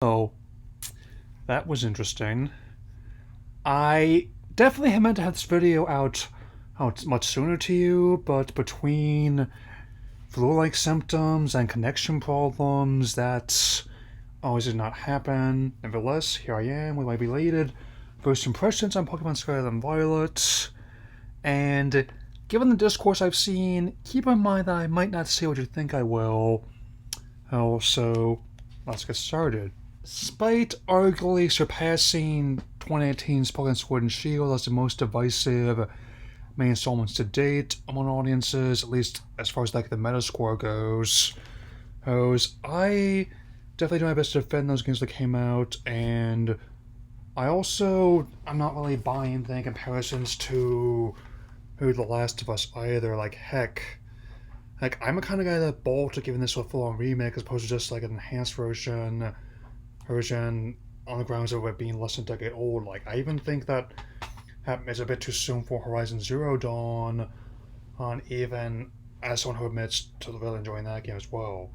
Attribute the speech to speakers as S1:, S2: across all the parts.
S1: Oh, that was interesting. I definitely had meant to have this video out much sooner to you, but between flu-like symptoms and connection problems, that always did not happen. Nevertheless, here I am with my belated first impressions on Pokemon Scarlet and Violet. And given the discourse I've seen, keep in mind that I might not say what you think I will. So, let's get started. Despite arguably surpassing 2018's Pokemon Sword and Shield as the most divisive main installments to date among audiences, at least as far as the Metascore goes, I definitely do my best to defend those games that came out, and I'm not really buying the comparisons to The Last of Us either. I'm a kind of guy that bought to giving this a full-on remake as opposed to just an enhanced version on the grounds of it being less than a decade old. I even think that it's a bit too soon for Horizon Zero Dawn, on even as someone who admits to really enjoying that game as well.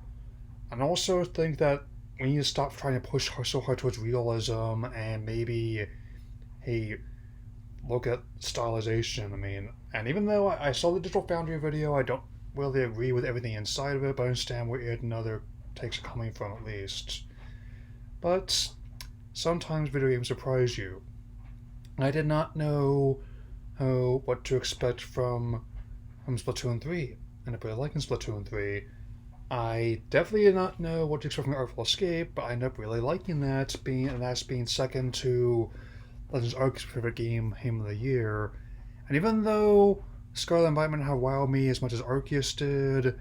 S1: And I also think that we need to stop trying to push so hard towards realism and maybe, hey, look at stylization. And even though I saw the Digital Foundry video, I don't really agree with everything inside of it, but I understand where it and other takes are coming from at least. But sometimes video games surprise you. I did not know what to expect from Splatoon 3, and I really liking Splatoon 3. I definitely did not know what to expect from Artful Escape, but I ended up really liking that, being second to Legends Arce's favorite game of the year. And even though Scarlet and Violet have wowed me as much as Arceus did,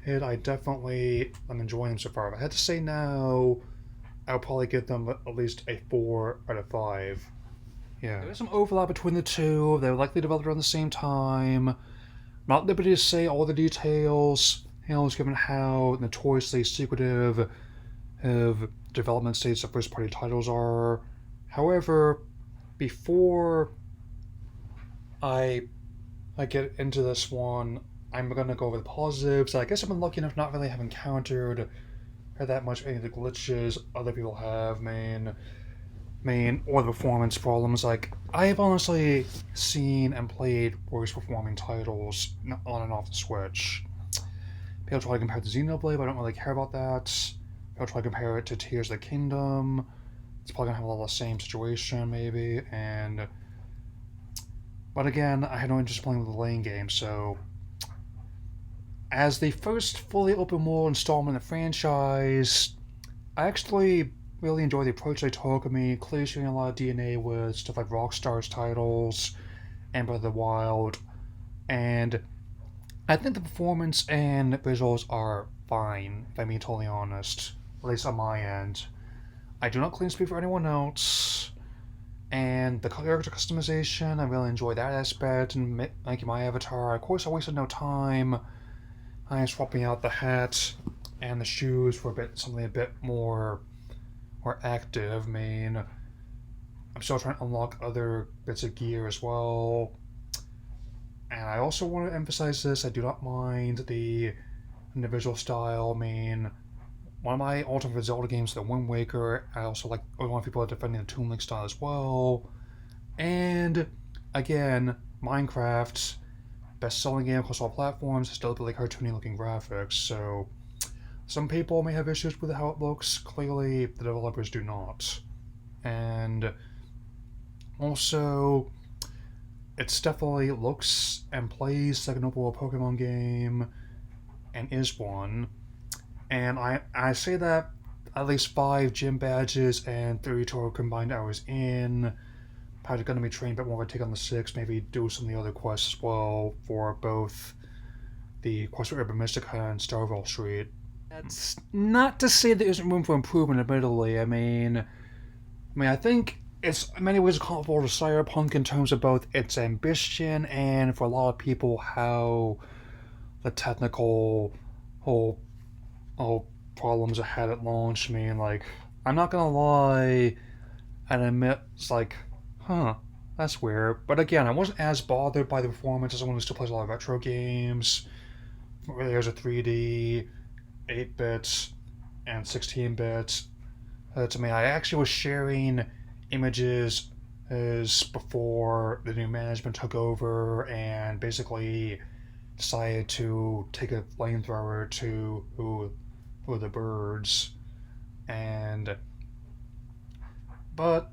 S1: I'm enjoying them so far. If I had to say now, I'll probably give them at least a 4 out of 5. Yeah. There is some overlap between the two. They were likely developed around the same time. I'm not at liberty to say all the details, given how notoriously secretive development states of first-party titles are. However, before I get into this one, I'm gonna go over the positives. I guess I've been lucky enough to not really have encountered that much any of the glitches other people have, or the performance problems. I have honestly seen and played worse performing titles on and off the Switch. People try to compare it to Xenoblade, but I don't really care about that. People try to compare it to Tears of the Kingdom. It's probably gonna have a lot of the same situation, maybe, but again, I had no interest in playing with the lane game, so as the first fully open world installment of the franchise, I actually really enjoy the approach they took. Clearly showing a lot of DNA with stuff like Rockstar's titles and Breath of the Wild, and I think the performance and visuals are fine, if I'm being totally honest, at least on my end. I do not claim to speak for anyone else, and the character customization, I really enjoy that aspect, and making my avatar. Of course, I wasted no time. I am swapping out the hat and the shoes for something a bit more active. I'm still trying to unlock other bits of gear as well. And I also want to emphasize this, I do not mind the visual style. One of my ultimate Zelda games, The Wind Waker, I want people defending the Toon Link style as well. And again, Minecraft, best-selling game across all platforms, still really cartoony-looking graphics. So some people may have issues with how it looks. Clearly, the developers do not. And also, it definitely looks and plays like an open world Pokemon game, and is one. And I say that at least 5 gym badges and 32 combined hours in. Probably going to be trained a bit more to take on the 6, maybe do some of the other quests as well for both the quest for Urban Mystica and Starville Street. That's not to say there isn't room for improvement, admittedly. I think it's in many ways comparable to Cyberpunk in terms of both its ambition and, for a lot of people, how the technical whole problems it had at launch. I'm not gonna lie and admit that's weird. But again, I wasn't as bothered by the performance as someone who still plays a lot of retro games. There's a 3D, 8-bit, and 16-bit to me. I actually was sharing images as before the new management took over and basically decided to take a flamethrower to who the birds. And but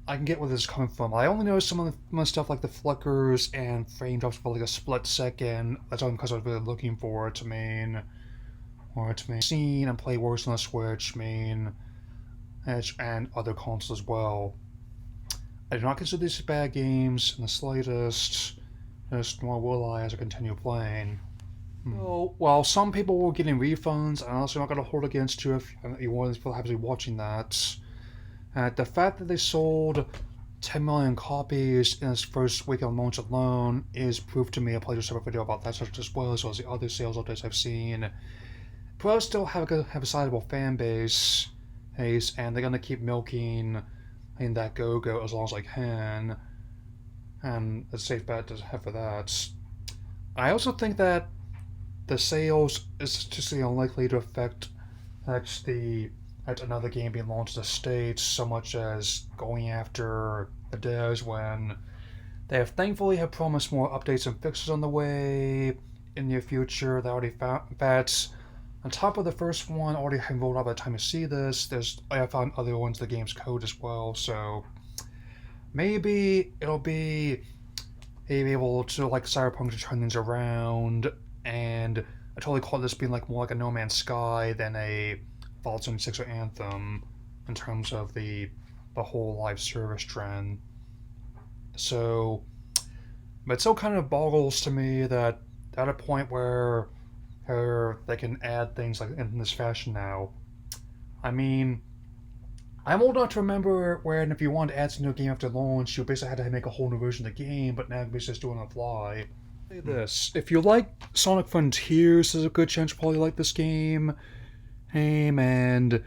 S1: I can get where this is coming from. I only noticed some of the stuff like the flickers and frame drops for like a split second. That's only because I was really looking for it to mean, or to mean seen and play worse on the Switch, mean Edge and other consoles as well. I do not consider these bad games in the slightest, just nor will I as I continue playing. So, while some people were getting refunds, I'm also not going to hold against you if you want to happen to be watching that. The fact that they sold 10 million copies in its first week of launch alone is proof to me. I'll play a separate video about that such as well as the other sales updates I've seen. But I still have a sizable fan base, and they're going to keep milking in that go-go as long as I can. And it's a safe bet to have for that. I also think that the sales is statistically unlikely to affect another game being launched in the States so much as going after the devs when they have thankfully have promised more updates and fixes on the way in the near future. They already found that on top of the first one already having rolled out by the time you see this, I have found other ones in the game's code as well, so maybe it'll be able to like Cyberpunk to turn things around, and I totally call this being like more like a No Man's Sky than a Fallout 76 or Anthem in terms of the whole live service trend. So, but it still kind of boggles to me that at a point where they can add things like in this fashion now. I mean, I'm old enough to remember when if you wanted to add something to a game after launch, you basically had to make a whole new version of the game, but now it's just doing it on the fly. Say this, if you like Sonic Frontiers, there's a good chance you'll probably like this game. And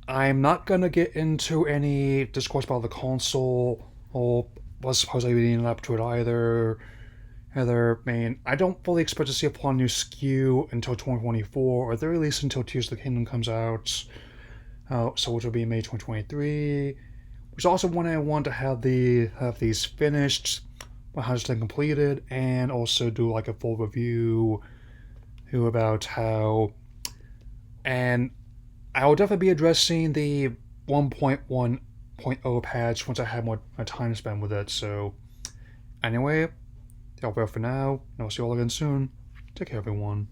S1: I'm not gonna get into any discourse about the console or what's supposedly leading up to it either. I don't fully expect to see a full new SKU until 2024, or at the very least until Tears of the Kingdom comes out. So which will be May 2023. Which is also when I want to have these finished, 100% completed, and also do like a full review about how. And I will definitely be addressing the 1.1.0 patch once I have more time to spend with it. So, anyway, that'll be all for now, and I'll see you all again soon. Take care, everyone.